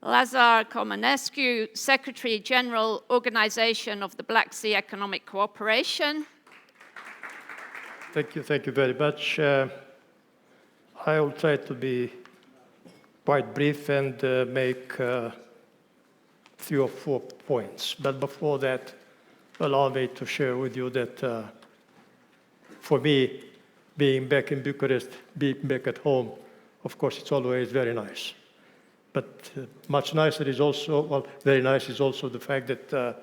Lazăr Comănescu, Secretary General, Organization of the Black Sea Economic Cooperation. Thank you very much. I will try to be quite brief and make 3 or 4 points. But before that, allow me to share with you that for me, being back in Bucharest, being back at home, of course, it's always very nice. But much nicer is also, well, very nice is also the fact that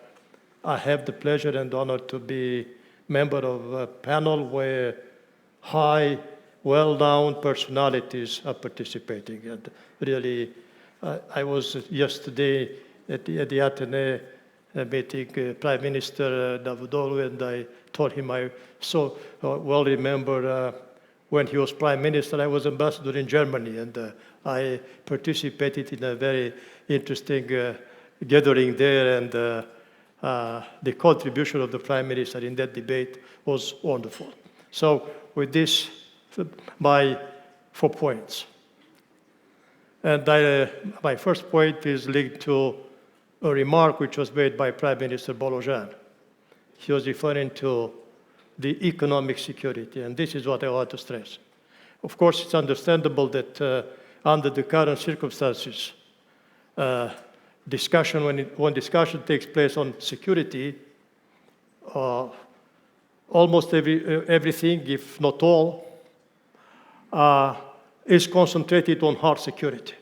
I have the pleasure and honor to be member of a panel where high, well-known personalities are participating. And really, I was yesterday at the Athene meeting Prime Minister Davutoğlu, and I told him I so well remember when he was Prime Minister, I was ambassador in Germany, and I participated in a very interesting gathering there, and the contribution of the Prime Minister in that debate was wonderful. So with this, my 4 points. And my first point is linked to a remark which was made by Prime Minister Bolojan. He was referring to the economic security, and this is what I want to stress. Of course, it's understandable that under the current circumstances, when discussion takes place on security, almost everything, if not all, is concentrated on hard security.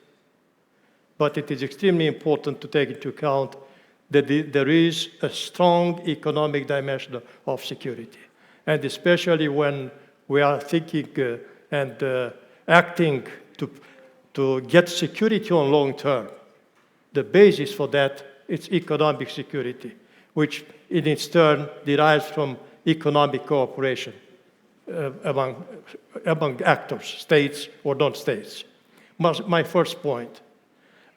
But it is extremely important to take into account that there is a strong economic dimension of security. And especially when we are thinking and acting to get security on long term, the basis for that is economic security, which in its turn derives from economic cooperation among actors, states or non-states. My first point,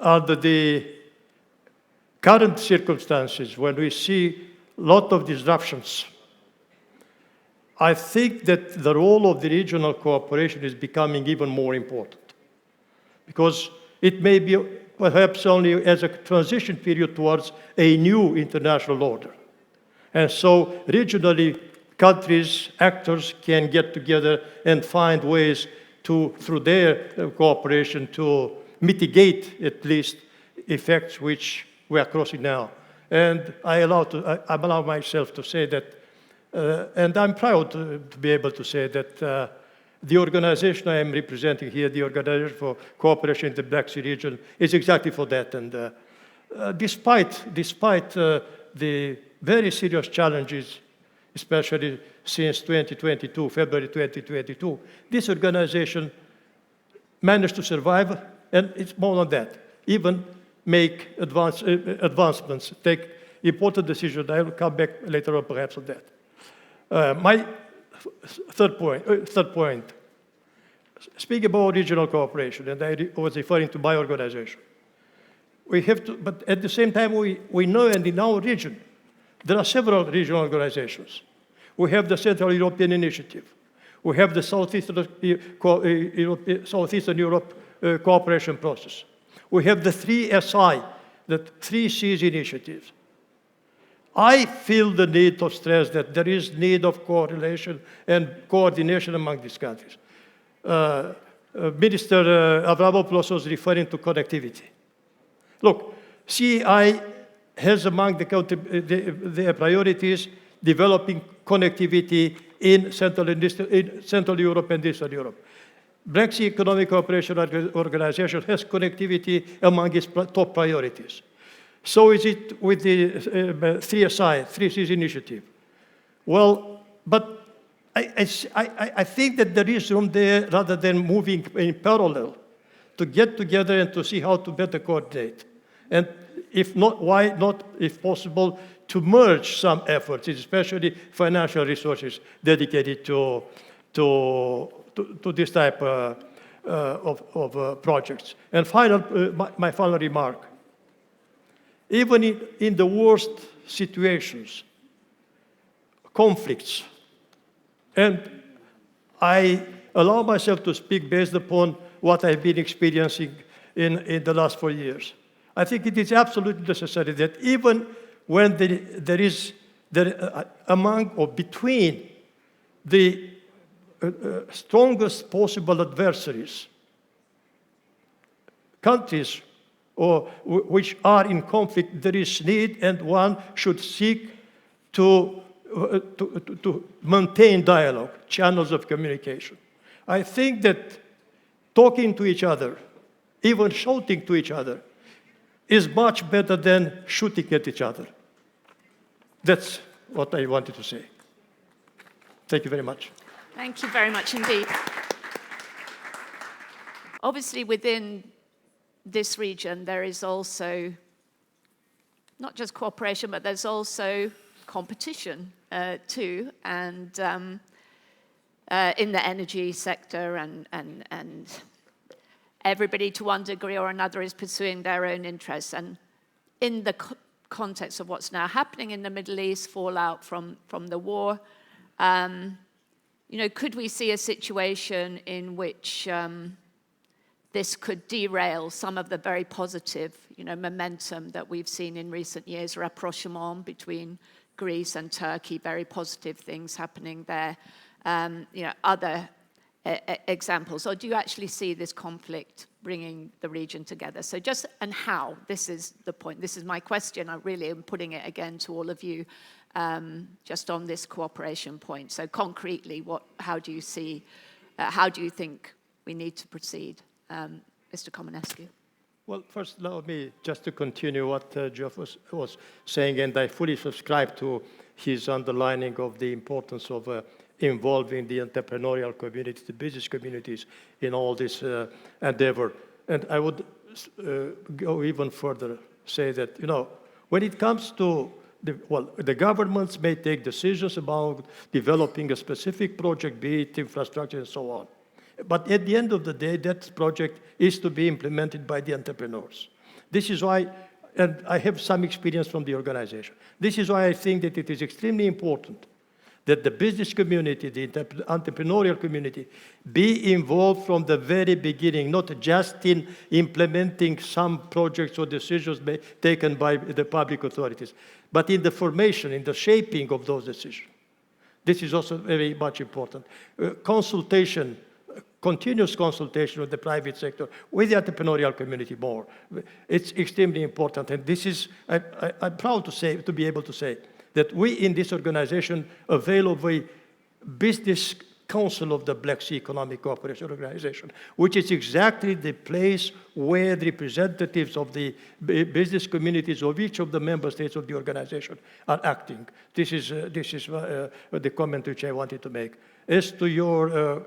under the current circumstances, when we see a lot of disruptions, I think that the role of the regional cooperation is becoming even more important, because it may be perhaps only as a transition period towards a new international order. And so regionally, countries, actors can get together and find ways to, through their cooperation, to mitigate at least effects which we are crossing now. And I allow myself to say that, and I'm proud to be able to say that the organization I am representing here, the Organization for Cooperation in the Black Sea region, is exactly for that. And despite the very serious challenges, especially since 2022, February 2022, this organization managed to survive, and it's more than that, even make advancements, take important decisions. I will come back later on perhaps on that. My third point, speaking about regional cooperation, and I was referring to my organization. We have to, but at the same time, we know, and in our region, there are several regional organizations. We have the Central European Initiative. We have the Southeastern Europe Cooperation Process. We have the 3SI, the 3 Seas initiatives. I feel the need to stress that there is need of correlation and coordination among these countries. Minister Avramopoulos was referring to connectivity. Look, CEI has among the priorities developing connectivity in Central Europe and Eastern Europe. Black Sea Economic Cooperation Organization has connectivity among its top priorities. So is it with the 3SI, 3 Seas initiative. Well, but I think that there is room there, rather than moving in parallel, to get together and to see how to better coordinate. And if not, why not, if possible, to merge some efforts, especially financial resources dedicated to this type of projects. And my final remark. Even in the worst situations, conflicts, and I allow myself to speak based upon what I've been experiencing in the last 4 years. I think it is absolutely necessary that even when there is among or between the strongest possible adversaries, countries which are in conflict, there is need, and one should seek to maintain dialogue, channels of communication. I think that talking to each other, even shouting to each other, is much better than shooting at each other. That's what I wanted to say. Thank you very much. Thank you very much indeed. Obviously, within this region, there is also not just cooperation, but there's also competition too, and in the energy sector, and everybody to one degree or another is pursuing their own interests. And in the context of what's now happening in the Middle East, fallout from the war, could we see a situation in which this could derail some of the very positive, momentum that we've seen in recent years, rapprochement between Greece and Turkey, very positive things happening there, other examples? Or do you actually see this conflict bringing the region together? So and how? This is the point. This is my question. I really am putting it again to all of you, just on this cooperation point. So concretely, how do you think we need to proceed? Mr. Comănescu. Well, first, allow me just to continue what Geoff was saying, and I fully subscribe to his underlining of the importance of involving the entrepreneurial community, the business communities in all this endeavor. And I would go even further, say that, when it comes to the governments may take decisions about developing a specific project, be it infrastructure and so on. But at the end of the day, that project is to be implemented by the entrepreneurs. This is why, and I have some experience from the organization, this is why I think that it is extremely important that the business community, the entrepreneurial community, be involved from the very beginning, not just in implementing some projects or decisions taken by the public authorities, but in the formation, in the shaping of those decisions. This is also very much important. Continuous consultation with the private sector, with the entrepreneurial community more. It's extremely important, and this is, I'm proud to be able to say, that we in this organization avail of a business council of the Black Sea Economic Cooperation Organization, which is exactly the place where the representatives of the business communities of each of the member states of the organization are acting. This is the comment which I wanted to make. As to your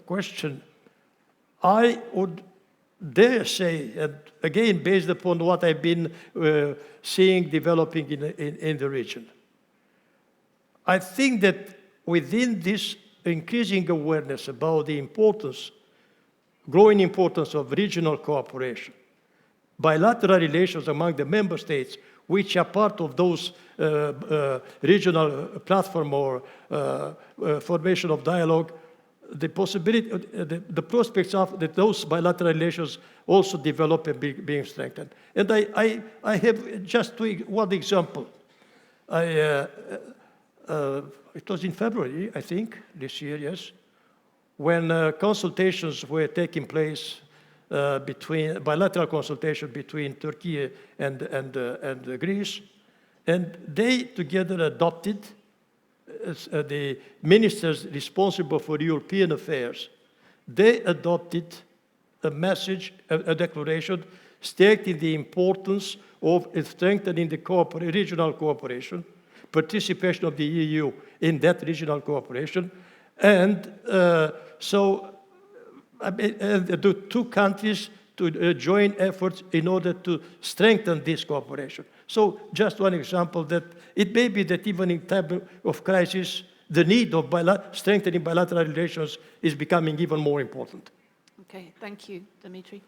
question, I would dare say, and again, based upon what I've been seeing developing in the region, I think that within this increasing awareness about the growing importance of regional cooperation, bilateral relations among the member states, which are part of those regional platform or formation of dialogue, the possibility, the prospects of that those bilateral relations also develop and being strengthened. And I have just one example. It was in February, I think, this year, yes, when consultations were taking place bilateral consultation between Turkey and Greece, and they together adopted, the ministers responsible for European affairs, they adopted a message, a declaration stating the importance of strengthening the regional cooperation, participation of the EU in that regional cooperation, and the two countries to join efforts in order to strengthen this cooperation. So just one example that it may be that even in time of crisis, the need of strengthening bilateral relations is becoming even more important. Okay, thank you, Dimitri.